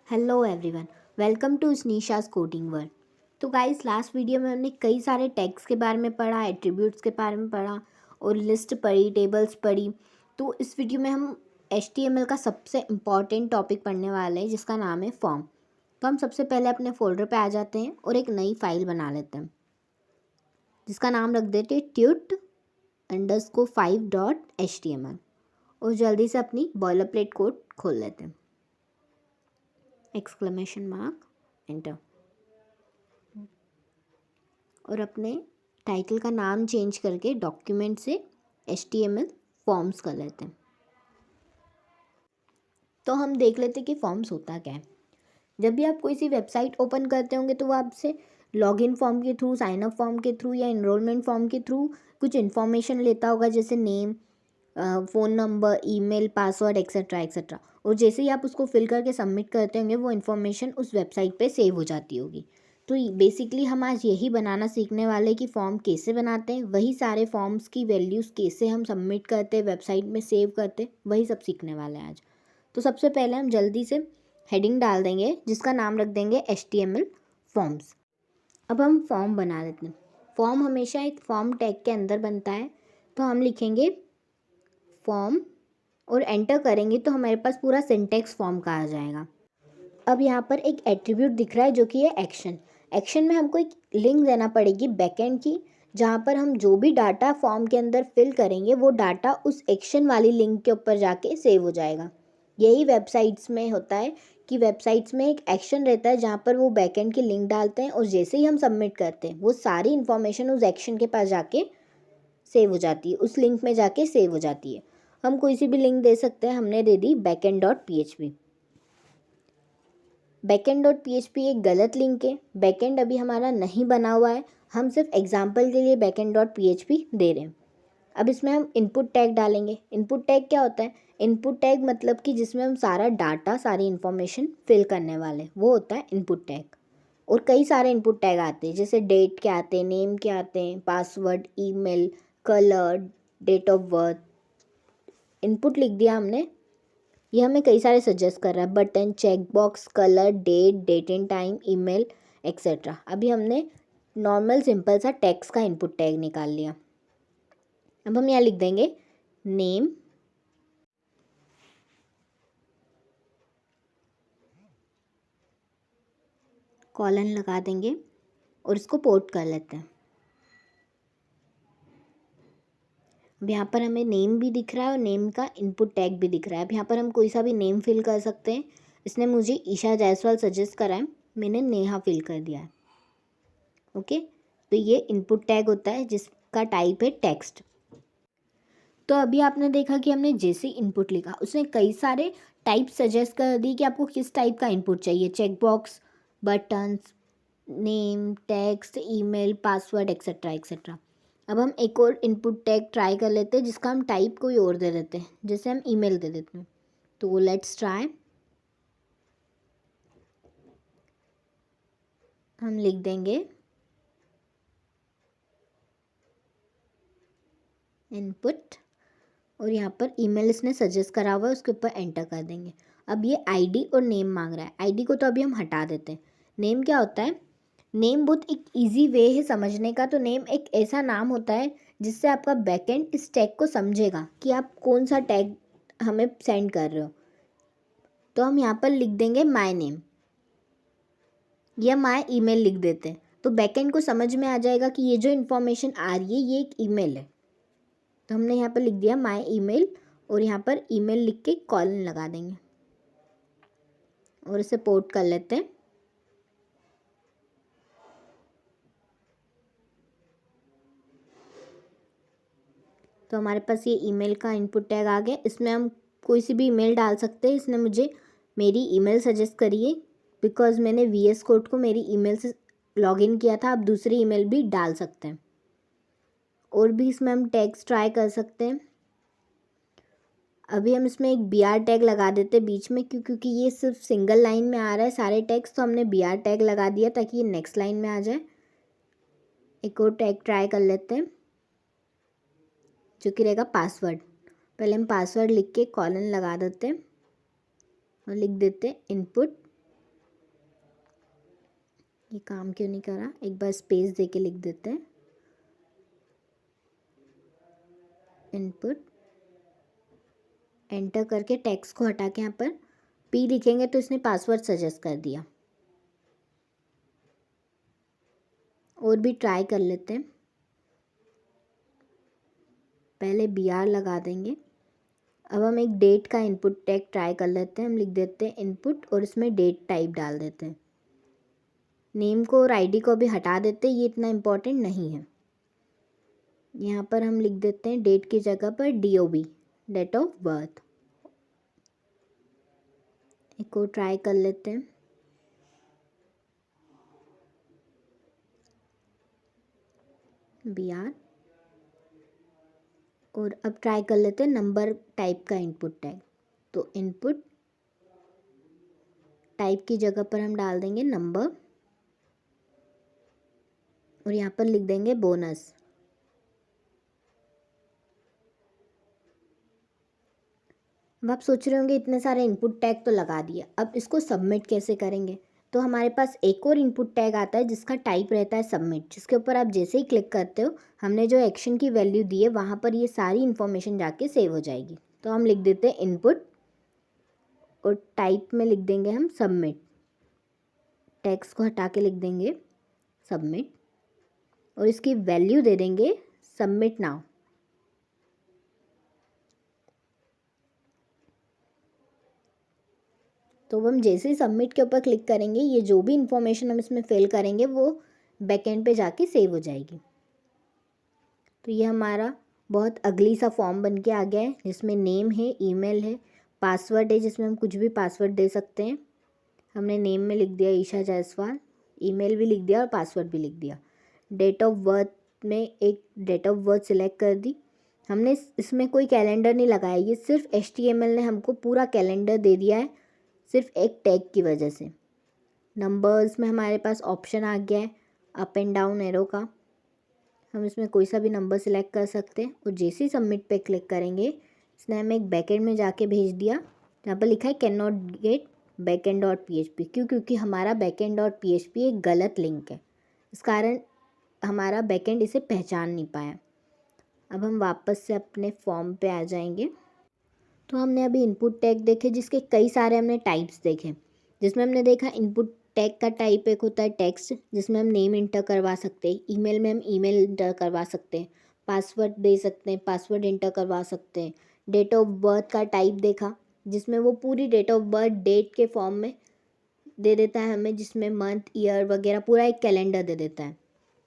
Hello everyone, welcome to स्नीशास coding world. तो guys, last video में हमने कई सारे टैग्स के बारे में पढ़ा, एट्रीब्यूट्स के बारे में पढ़ा और लिस्ट पढ़ी, टेबल्स पढ़ी। तो इस वीडियो में हम HTML का सबसे इम्पॉर्टेंट टॉपिक पढ़ने वाले हैं जिसका नाम है फॉर्म। तो हम सबसे पहले अपने फोल्डर पे आ जाते हैं और एक नई फाइल बना लेते हैं जिसका नाम रख देते हैं tut_5.html और जल्दी से अपनी बॉयलर प्लेट कोड खोल लेते हैं। Exclamation mark, enter. और अपने टाइटल का नाम चेंज करके डॉक्यूमेंट से HTML फॉर्म्स कर लेते हैं। तो हम देख लेते हैं कि फॉर्म्स होता क्या है। जब भी आप कोई सी वेबसाइट ओपन करते होंगे तो वो आपसे लॉगिन फॉर्म के थ्रू, साइन अप फॉर्म के थ्रू या इनरोलमेंट फॉर्म के थ्रू कुछ इन्फॉर्मेशन लेता होगा, जैसे name, phone number, email, password etcetera etcetera. और जैसे ही आप उसको फिल करके सबमिट करते होंगे वो इन्फॉर्मेशन उस वेबसाइट पे सेव हो जाती होगी। तो बेसिकली हम आज यही बनाना सीखने वाले कि फॉर्म कैसे बनाते हैं, वही सारे फॉर्म्स की वैल्यूज़ कैसे हम सबमिट करते हैं, वेबसाइट में सेव करते, वही सब सीखने वाले हैं आज। तो सबसे पहले हम जल्दी से हेडिंग डाल देंगे जिसका नाम रख देंगे HTML फॉर्म्स। अब हम फॉर्म बना देते हैं। फॉर्म हमेशा एक फॉर्म टैग के अंदर बनता है, तो हम लिखेंगे फॉर्म और एंटर करेंगे तो हमारे पास पूरा सिंटेक्स फॉर्म का आ जाएगा। अब यहाँ पर एक एट्रीब्यूट दिख रहा है जो कि है एक्शन। एक्शन में हमको एक लिंक देना पड़ेगी बैकएंड की, जहाँ पर हम जो भी डाटा फॉर्म के अंदर फिल करेंगे वो डाटा उस एक्शन वाली लिंक के ऊपर जाके सेव हो जाएगा। यही वेबसाइट्स में होता है कि वेबसाइट्स में एक एक्शन रहता है जहाँ पर वो बैकएंड की लिंक डालते हैं और जैसे ही हम सबमिट करते हैं वो सारी इन्फॉर्मेशन उस एक्शन के पास जाके सेव हो जाती है, उस लिंक में जाके सेव हो जाती है। हम कोई सी भी लिंक दे सकते हैं, हमने दे दी backend.php। backend.php एक गलत लिंक है, बैकेंड अभी हमारा नहीं बना हुआ है, हम सिर्फ एग्जाम्पल के लिए backend.php दे रहे हैं। अब इसमें हम इनपुट टैग डालेंगे। इनपुट टैग क्या होता है? इनपुट टैग मतलब कि जिसमें हम सारा डाटा, सारी इन्फॉर्मेशन फिल करने वाले, वो होता है इनपुट टैग। और कई सारे इनपुट टैग आते हैं, जैसे डेट के आते हैं, नेम के आते हैं, password, email, colour, date of birth. Input लिख दिया हमने, ये हमें कई सारे सजेस्ट कर रहा है, button, check box, colour, date, date and time, email etcetera. अभी हमने नॉर्मल सिंपल सा टेक्स्ट का इनपुट टैग निकाल लिया। अब हम यहाँ लिख देंगे नेम, कॉलन लगा देंगे और इसको पोर्ट कर लेते हैं। अब यहाँ पर हमें नेम भी दिख रहा है और नेम का इनपुट टैग भी दिख रहा है। अब यहाँ पर हम कोई सा भी नेम फिल कर सकते हैं। इसने मुझे ईशा जायसवाल सजेस्ट करा है, मैंने नेहा फिल कर दिया है। ओके, तो ये इनपुट टैग होता है जिसका टाइप है टेक्स्ट। तो अभी आपने देखा कि हमने जैसे इनपुट लिखा उसने कई सारे टाइप सजेस्ट कर दी कि आपको किस टाइप का इनपुट चाहिए, check box, buttons, name, text, email, password etcetera etcetera. अब हम एक और इनपुट टैग ट्राई कर लेते हैं जिसका हम टाइप कोई और दे देते हैं, जैसे हम ईमेल दे देते हैं। तो लेट्स ट्राई। हम लिख देंगे इनपुट और यहाँ पर ईमेल इसने सजेस्ट करा हुआ है, उसके ऊपर एंटर कर देंगे। अब ये आईडी और नेम मांग रहा है। आईडी को तो अभी हम हटा देते हैं। नेम क्या होता है? नेम बहुत एक इजी वे है समझने का। तो नेम एक ऐसा नाम होता है जिससे आपका बैकएंड इस टैग को समझेगा कि आप कौन सा टैग हमें सेंड कर रहे हो। तो हम यहाँ पर लिख देंगे माय नेम या माय ईमेल लिख देते हैं, तो बैकएंड को समझ में आ जाएगा कि ये जो इन्फॉर्मेशन आ रही है ये एक ईमेल है। तो हमने यहाँ पर लिख दिया माय ईमेल और यहाँ पर ईमेल लिख के कॉलन लगा देंगे और इसे पोर्ट कर लेते हैं। तो हमारे पास ये ईमेल का इनपुट टैग आ गया। इसमें हम कोई सी भी ईमेल डाल सकते हैं। इसने मुझे मेरी ईमेल सजेस्ट करी है बिकॉज मैंने VS कोड को मेरी ईमेल से लॉगिन किया था। आप दूसरी ईमेल भी डाल सकते हैं। और भी इसमें हम टैग्स ट्राई कर सकते हैं। अभी हम इसमें एक BR टैग लगा देते हैं बीच में, क्योंकि ये सिर्फ सिंगल लाइन में आ रहा है सारे टैग्स, तो हमने BR टैग लगा दिया ताकि ये नेक्स्ट लाइन में आ जाए। एक और टैग ट्राई कर लेते हैं जो कि रहेगा पासवर्ड। पहले हम पासवर्ड लिख के कॉलन लगा देते हैं और लिख देते हैं इनपुट ये काम क्यों नहीं करा, एक बार स्पेस दे के लिख देते हैं। इनपुट एंटर करके टेक्स्ट को हटा के यहाँ पर पी लिखेंगे तो इसने पासवर्ड सजेस्ट कर दिया। और भी ट्राई कर लेते हैं। पहले BR लगा देंगे। अब हम एक डेट का इनपुट टैग ट्राई कर लेते हैं। हम लिख देते हैं इनपुट और इसमें डेट टाइप डाल देते हैं। नेम को और ID को भी हटा देते हैं, ये इतना इम्पोर्टेंट नहीं है। यहाँ पर हम लिख देते हैं डेट की जगह पर DOB, डेट ऑफ बर्थ। एक और ट्राई कर लेते हैं। BR और अब ट्राई कर लेते हैं नंबर टाइप का इनपुट टैग। तो इनपुट टाइप की जगह पर हम डाल देंगे नंबर और यहाँ पर लिख देंगे बोनस। अब आप सोच रहे होंगे इतने सारे इनपुट टैग तो लगा दिया, अब इसको सबमिट कैसे करेंगे। तो हमारे पास एक और इनपुट टैग आता है जिसका टाइप रहता है सबमिट, जिसके ऊपर आप जैसे ही क्लिक करते हो हमने जो एक्शन की वैल्यू दी है वहाँ पर ये सारी इन्फॉर्मेशन जाके सेव हो जाएगी। तो हम लिख देते हैं इनपुट और टाइप में लिख देंगे हम सबमिट। टैग्स को हटा के लिख देंगे सबमिट और इसकी वैल्यू दे देंगे सबमिट नाउ। तो हम जैसे ही सबमिट के ऊपर क्लिक करेंगे ये जो भी इंफॉर्मेशन हम इसमें फिल करेंगे वो बैकएंड पे जाके सेव हो जाएगी। तो ये हमारा बहुत अगली सा फॉर्म बन के आ गया है जिसमें नेम है, ईमेल है, पासवर्ड है जिसमें हम कुछ भी पासवर्ड दे सकते हैं। हमने नेम में लिख दिया ईशा जायसवाल, ईमेल भी लिख दिया और पासवर्ड भी लिख दिया। डेट ऑफ बर्थ में एक डेट ऑफ बर्थ सिलेक्ट कर दी। हमने इसमें कोई कैलेंडर नहीं लगाया, ये सिर्फ HTML ने हमको पूरा कैलेंडर दे दिया है सिर्फ एक टैग की वजह से। नंबर्स में हमारे पास ऑप्शन आ गया है अप एंड डाउन एरो का, हम इसमें कोई सा भी नंबर सिलेक्ट कर सकते हैं और जैसे ही सबमिट पे क्लिक करेंगे इसने हमें एक बैकएंड में जाके भेज दिया जहाँ पर लिखा है can not gate backend dot PHP। क्योंकि हमारा बैकएंड डॉट PHP एक गलत लिंक है, इस कारण हमारा बैकएंड इसे पहचान नहीं पाया। अब हम वापस से अपने फॉर्म पे आ जाएंगे। तो हमने अभी इनपुट टैग देखे जिसके कई सारे हमने टाइप्स देखे, जिसमें हमने देखा इनपुट टैग का टाइप एक होता है टेक्स्ट जिसमें हम नेम इंटर करवा सकते हैं, ईमेल में हम ईमेल इंटर करवा सकते हैं, पासवर्ड दे सकते हैं, पासवर्ड इंटर करवा सकते हैं। डेट ऑफ बर्थ का टाइप देखा जिसमें वो पूरी डेट ऑफ बर्थ डेट के फॉर्म में दे देता है हमें, जिसमें मंथ ईयर वगैरह पूरा एक कैलेंडर दे देता है।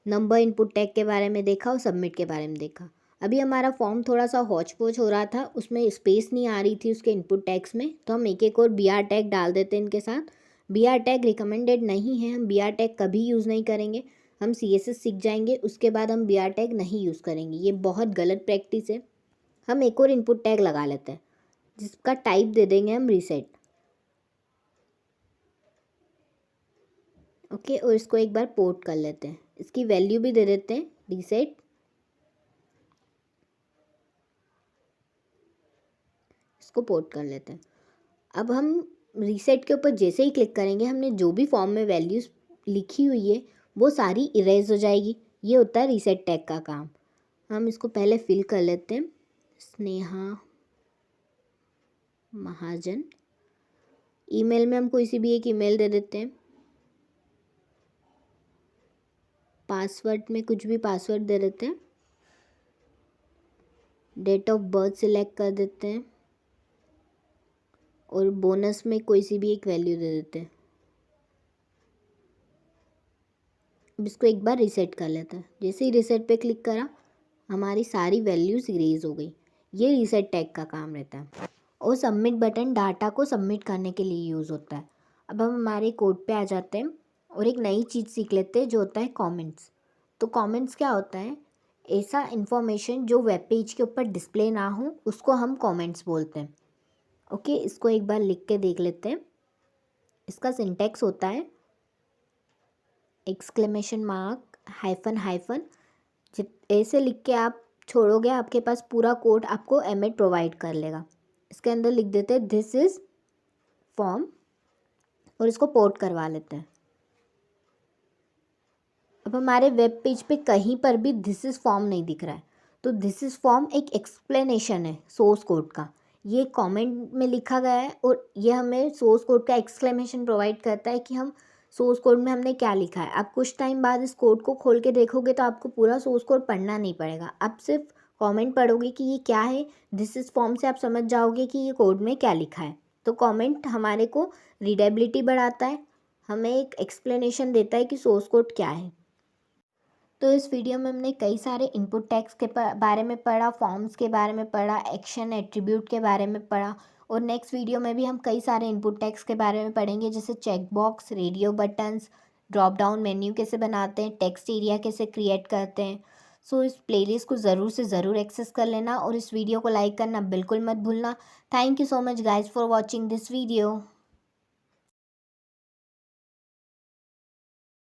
नंबर इनपुट टैग के बारे में देखा और सबमिट के बारे में देखा। अभी हमारा फॉर्म थोड़ा सा हौच पौच हो रहा था, उसमें स्पेस नहीं आ रही थी उसके इनपुट टैग्स में, तो हम एक और BR टैग डाल देते हैं इनके साथ। BR टैग रिकमेंडेड नहीं है, हम BR टैग कभी यूज़ नहीं करेंगे। हम CSS सीख जाएंगे उसके बाद हम BR टैग नहीं यूज़ करेंगे, ये बहुत गलत प्रैक्टिस है। हम एक और इनपुट टैग लगा लेते हैं जिसका टाइप दे देंगे हम रीसेट। ओके, और इसको एक बार पोर्ट कर लेते हैं, इसकी वैल्यू भी दे देते हैं रीसेट। इसको पोर्ट कर लेते हैं। अब हम रीसेट के ऊपर जैसे ही क्लिक करेंगे हमने जो भी फॉर्म में वैल्यूज़ लिखी हुई है वो सारी इरेज हो जाएगी। ये होता है रीसेट टैग का काम। हम इसको पहले फिल कर लेते हैं। स्नेहा महाजन, ईमेल में हम कोई सी भी एक ईमेल दे देते हैं। पासवर्ड में कुछ भी पासवर्ड दे देते हैं। डेट ऑफ बर्थ सिलेक्ट कर देते हैं और बोनस में कोई सी भी एक वैल्यू दे देते हैं। अब इसको एक बार रीसेट कर लेते हैं। जैसे ही रीसेट पे क्लिक करा हमारी सारी वैल्यूज़ इरेज हो गई। ये रीसेट टैग का काम रहता है। और सबमिट बटन डाटा को सबमिट करने के लिए यूज़ होता है। अब हम हमारे कोड पे आ जाते हैं और एक नई चीज़ सीख लेते हैं जो होता है कमेंट्स। तो कमेंट्स क्या होता है, ऐसा इन्फॉर्मेशन जो वेब पेज के ऊपर डिस्प्ले ना हो उसको हम कमेंट्स बोलते हैं। ओके, इसको एक बार लिख के देख लेते हैं। इसका सिंटैक्स होता है एक्सक्लेमेशन मार्क हाइफन हाइफन, ऐसे लिख के आप छोड़ोगे आपके पास पूरा कोड आपको एमएड प्रोवाइड कर लेगा। इसके अंदर लिख देते हैं दिस इज़ फॉर्म और इसको पोर्ट करवा लेते हैं। अब हमारे वेब पेज पे कहीं पर भी दिस इज़ फॉर्म नहीं दिख रहा है, तो दिस इज़ फॉर्म एक एक्सप्लेनेशन है सोर्स कोड का। ये कमेंट में लिखा गया है और ये हमें सोर्स कोड का एक्सक्लेमेशन प्रोवाइड करता है कि हम सोर्स कोड में हमने क्या लिखा है। आप कुछ टाइम बाद इस कोड को खोल के देखोगे तो आपको पूरा सोर्स कोड पढ़ना नहीं पड़ेगा, आप सिर्फ कमेंट पढ़ोगे कि ये क्या है, दिस इज़ फॉर्म से आप समझ जाओगे कि ये कोड में क्या लिखा है। तो कमेंट हमारे को रीडेबिलिटी बढ़ाता है, हमें एक एक्सप्लेनेशन देता है कि सोर्स कोड क्या है। तो इस वीडियो में हमने कई सारे इनपुट टैग्स के बारे में पढ़ा, फॉर्म्स के बारे में पढ़ा, एक्शन एट्रीब्यूट के बारे में पढ़ा, और नेक्स्ट वीडियो में भी हम कई सारे इनपुट टैग्स के बारे में पढ़ेंगे, जैसे check box, radio buttons, drop down menu कैसे बनाते हैं, टेक्स्ट एरिया कैसे क्रिएट करते हैं। सो इस प्लेलिस्ट को ज़रूर से ज़रूर एक्सेस कर लेना और इस वीडियो को लाइक करना बिल्कुल मत भूलना। Thank you so much guys for watching this video.